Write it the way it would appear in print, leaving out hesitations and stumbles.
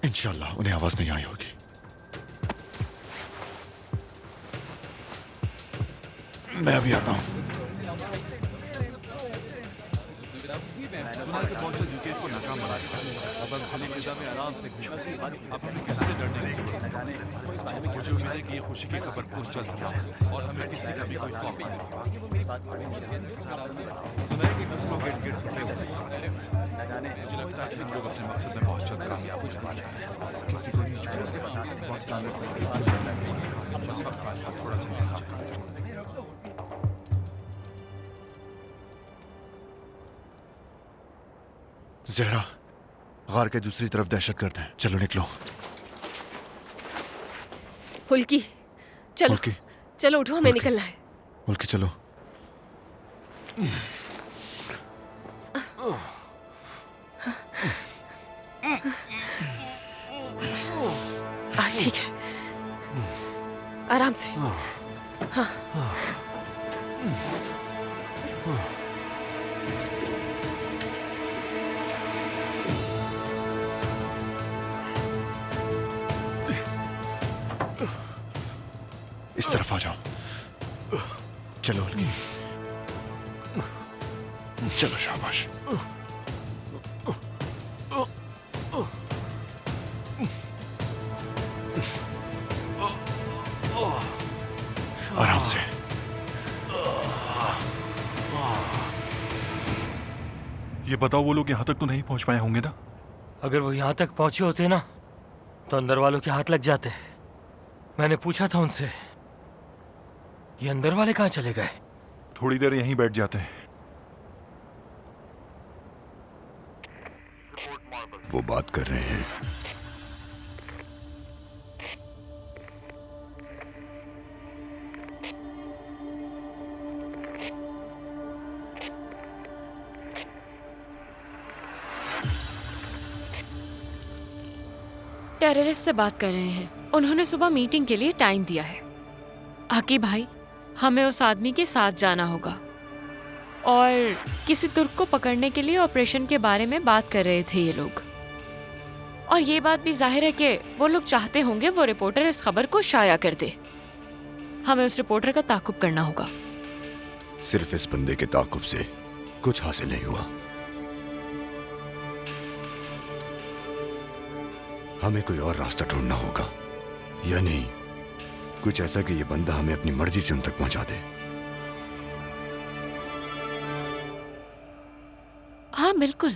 इंशाल्लाह उन्हें आवाज नहीं आई होगी। मैं अभी आता हूं। मुझे उम्मीद है कि ये खुशी की खबर पहुंच जल्द और हमें किसी का भी कोई खौफ नहीं। सुना है कि कुछ लोग गेट छुट्टे हुए। मुझे लगता है कि हम लोग अपने मकसद में बहुत जल्द कामयाब होने वाले हैं। किसी को नहीं छोड़ेंगे। बहुत चालक लोग बस वक्त का थोड़ा सा इंतजार करते हैं। जहरा, गार के दूसरी तरफ दहशतगर्द हैं। चलो निकलो। हुल्की, चलो हुल्की, चलो उठो, हमें निकलना है। हुल्की चलो। ठीक है, आराम से। हाँ। इस तरफ आ जाओ। चलो हुल्की, चलो शाबाश। आराम से। ये बताओ, वो लोग यहाँ तक तो नहीं पहुंच पाए होंगे ना? अगर वो यहाँ तक पहुंचे होते ना तो अंदर वालों के हाथ लग जाते। मैंने पूछा था उनसे, ये अंदर वाले कहाँ चले गए? थोड़ी देर यहीं बैठ जाते हैं। वो बात कर रहे हैं। टेररिस्ट से बात कर रहे हैं। उन्होंने सुबह मीटिंग के लिए टाइम दिया है। आकी भाई, हमें उस आदमी के साथ जाना होगा और किसी तुर्क को पकड़ने के लिए ऑपरेशन के बारे में बात कर रहे थे ये लोग। और ये बात भी जाहिर है कि वो लोग चाहते होंगे वो रिपोर्टर इस खबर को शाया कर दे। हमें उस रिपोर्टर का ताकुब करना होगा। सिर्फ इस बंदे के ताकुब से कुछ हासिल नहीं हुआ। हमें कोई और रास्ता ढूंढना होगा, यानी कुछ ऐसा कि ये बंदा हमें अपनी मर्जी से उन तक पहुंचा दे। हाँ बिल्कुल,